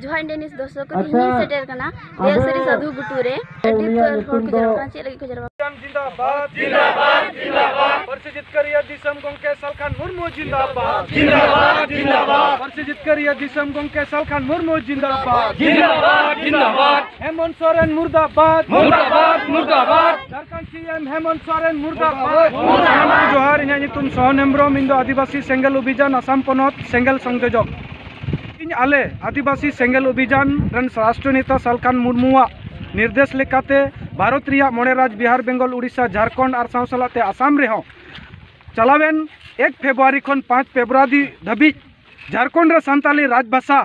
जोहार डेनिस दोस्तों को हिनी सेटर कना देवसरी साधु गुटुरे एडिट हर को जरवान चेक लगी को जरवा जिंदाबाद जिंदाबाद जिंदाबाद परिजित करिया दिसम गोंके सलखान मुर्मू जिंदाबाद जिंदाबाद जिंदाबाद परिजित करिया दिसम गोंके सलखान मुर्मू जिंदाबाद जिंदाबाद जिंदाबाद हेमंत सोरेन मुर्दाबाद मुर्दाबाद मुर्दाबाद झारखंड सीएम हेमंत सोरेन मुर्दाबाद जोहार इन्हें नितुम सोहन हेम्ब्रम इंदो आदिवासी सेंगल अभियान आसाम पनत सेंगल संयोजक आले आदिवासी सेंगल अभियान रन राष्ट्र नेता सलखान मुर्मुआ निर्देश लेकाते भारत रिया मोड़े राज बिहार बेंगल उड़ीसा झारखंड और साथ आसाम रे चलावेन 1 फेब्रुआरी खन 5 फेब्रुआरी धाबी झारखंड रे सान्ताली राजभाषा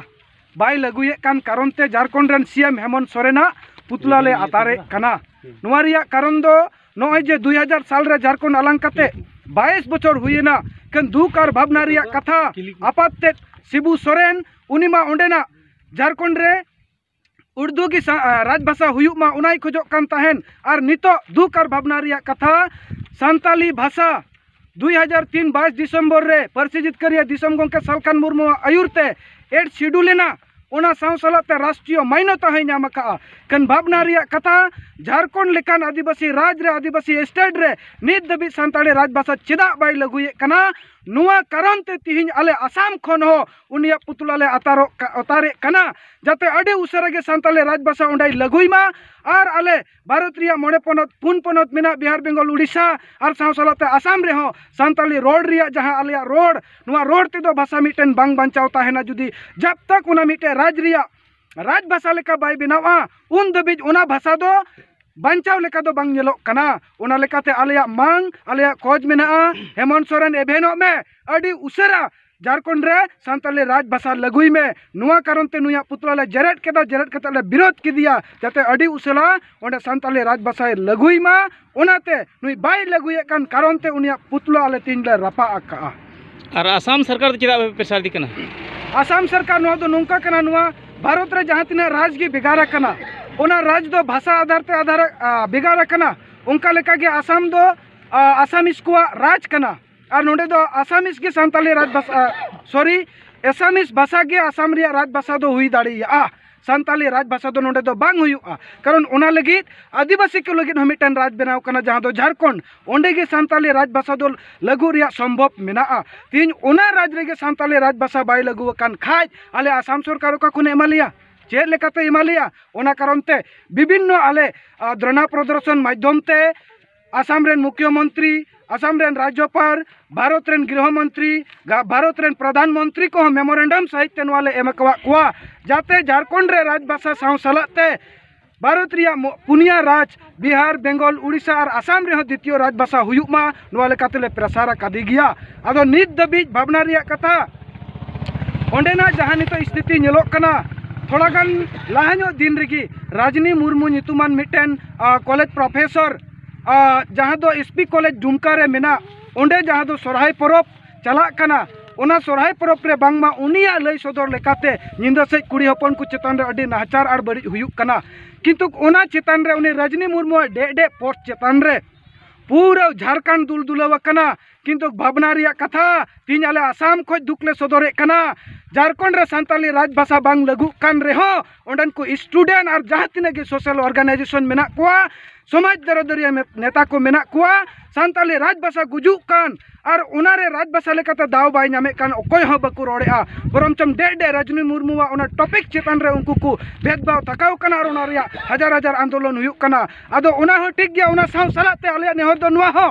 बाय लगुए कान कारण ते झारखंड रन सीएम हेमंत सोरेना पुतला ले आतारे कना नुआ रिया कारण दो नय जे 2000 साल रे झारखंड अलंग काते 22 बछर हुईना कन दुख और भावना रिया कथा आपातते शिबू सोरेन उनिमा ओंडेना झारखंड रे उर्दू की राजभाषा हुयुमा उनाई खोजो कान ताहेन और नितो दुख और भावना रिया कथा सान्ताली भाषा 2003 22 दिसंबर रे परिजित करिया दिसम गोंके सलखान मुर्मू आयुरते 8 शेड्यूलेना ओना सावसलाते राष्ट्रीय मान्यता है नाम का कन भावना रिया कथा झारखंड लेकान आदिवासी राज रे आदिवासी स्टेट रे नित दबी सान्ताली राजभाषा चेदा बाय लगुए कना नुआ कारण ते तिहिन आले आसाम खन हो उनिया पुतला ले अतारे कना जाते अडे उसरा के सान्ताली राजभाषा उंडाई लगुईमा और आले भारत रिया मोड़े पनत पुन पनत मेना बिहार बेंगल उड़ीसा और सावसलाते आसाम रे हो सान्ताली रोड रिया जहां आलिया रोड नुआ रोड ते दो भाषा मिटेन बांग बांचाव ताहेना जुदी जब तक उना मिटे राज रिया राजभाषा लेका बाय बेनावा उन दबिज उना भाषा दो बांचाव लेका दो बांग नेलो कना उना लेकाते आलिया मांग आलिया खोज मेना हेमंत सोरेन एभेनो में अडी उसरा झारखंड रे सान्ताली राजभाषा लगुई में नुआ कारण ते नुया पुतला ले जरेट केता ले विरोध किदिया जाते अडी उसला ओंडे सान्ताली राजभाषा लगुई मा ओनाते नुई बाय लगुए कान कारण ते उनिया पुतला ले तीन ले रपा आका और आसाम सरकार चेदा पेशार दी कना आसाम सरकार नुआ दो नोंका कना नुआ भारत रे जहां तिना राज गी बेगारा कना ओना राज दो भाषा आधार ते आधार बेगारा कना उनका लेका गे आसाम दो आसामिस को राज कना और नोडे दो आसामिस के सान्ताली राजभाषा सॉरी एसामिस भाषा के आसाम रिया राजभाषा दो हुई दाड़िया सान्ताली राजभाषा दो नोडे दो बांग हुयुआ कारण ओना लगित आदिवासी को लगित हमिटन राज बनाव कना जहां दो झारखंड ओंडे के सान्ताली राजभाषा दो लगु रिया संभव मेना तीन ओना राज रे के सान्ताली राजभाषा बाय लगु कान खाज आले आसाम सरकार का खुने एमालिया चेक लेकाते एमालिया ओना कारण ते विभिन्न आले द्रोणा प्रदर्शन माध्यम ते आसाम रेन मुख्यमंत्री आसाम रेन राज्यपाल भारत रेन गृहमंत्री भारत रेन प्रधानमंत्री को मेमोरेंडम सहित तेनवाले एमकवा जाते झारखंड रे राजभाषा साव सलाते भारत रिया पुनिया राज बिहार बेंगल उड़ीसा और आसाम रे द्वितीय राजभाषा हुयुमा नुआ लेकाते प्रसार कादी गया आदो नित दबिज भावना रिया कथा ओंडेना जहां नितो स्थिति नेलोक कना थोड़ा गान लाहानो दिन रेगी राजनी मुर्मू नितुमान मिटेन कॉलेज प्रोफेसर जहाँ दो एसपी कॉलेज दुमका रे मेना ओंडे जहाँ दो सोरहाय परब चला कना ओना सोरहाय परब रे बांगमा उनिया लय सदर लेकाते निंदा से कुड़ी हपन को चेतान रे अडी नाचार आर बड़ी हुयुक कना किंतु ओना चेतान रे उनी रजनी मुर्मू डे पोस्ट चेतान रे पूरा झारखंड दुलदुलाव कना किंतु भावना रिया कथा तीन आले आसाम खोज दुखले सदरे कना झारखंड रे सान्ताली राजभाषा बांग लगु कान रे हो ओंडन को स्टूडेंट और जहाँ तिना के सोशल ऑर्गेनाइजेशन मेना कोआ समाज दरदरिया नेता को मेना कोआ सान्ताली राजभाषा गुजुक कान और उनारे राजभाषा लेकाते दाव बाय नामे कान अकोय हो बकु रोडेआ बरमचम डे रजनी मुर्मुआ ओना टॉपिक चेतान रे उनको को भेदभाव तकाव कना और ओना रिया हजार हजार आंदोलन हुयुक कना आदो ओना हो ठीक गया ओना साव सलाते आले नेहर दो नुआ हो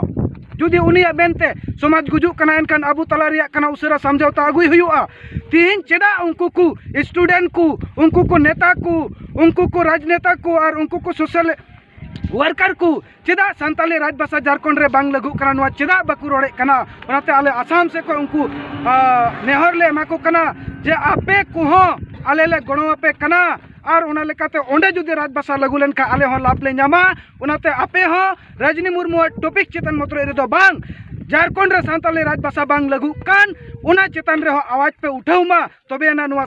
जुदी उनिया बेनते समाज गुजुक कना एनकान अबू तला रिया कना उसरा समझौता अगुई हुयुआ तीन चेदा उनको को स्टूडेंट को उनको को नेता को उनको को राजनेता को और उनको को सोशल वर्कर को चेदा सान्ताली राजभाषा झारखंड रे बांग लगु कना नुआ चेदा बाकु रोड़े कना ओनाते आले आसाम से को उनको नेहर ले एमाको कना जे आपे को हो आले ले गणो आपे कना और ओना लेकाते ओंडे जुदी राजभाषा लगु लेन का आले हो लाभ ले न्यामा ओनाते आपे हो रजनी मुर्मू टॉपिक चेतन मतरे रे दो बांग झारखंड रे सान्ताली राजभाषा बांग लगु कान ओना चेतन रे हो आवाज पे उठाउमा तबे ना नुआ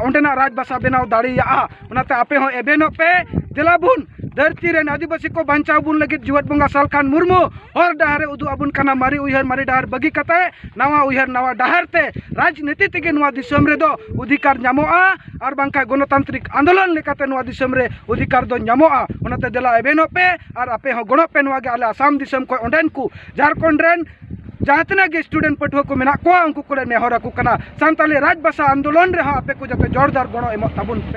ओंडेना राजभाषा बेनाव दाड़िया ओनाते आपे हो एबेनो पे दिलाबुन धरती रेन आदिवासी को बांचाव बुन लगित जीवत बंगा सालखान मुर्मू हर डहारे उदु अबुन कना मारी उयहर मारी डहार बगी कते नवा उयहर नवा डहार ते राजनीति तेगे नवा दिसम रे दो अधिकार ᱧᱟᱢᱚᱜᱼᱟ और बांखा गणतांत्रिक आंदोलन लेकाते नवा दिसम रे अधिकार दो ᱧᱟᱢᱚᱜᱼᱟ ओनाते देला एबेनो पे और आपे हो गणो पे नवा गे आले आसाम दिसम को ओंडेन को झारखंड रेन जहाँ तना के स्टूडेंट पठुआ को मेना को उनको को नेहरा को कना सांताली राज भाषा आंदोलन रे आपे को जते जोरदार गणो एमो ताबुन पे।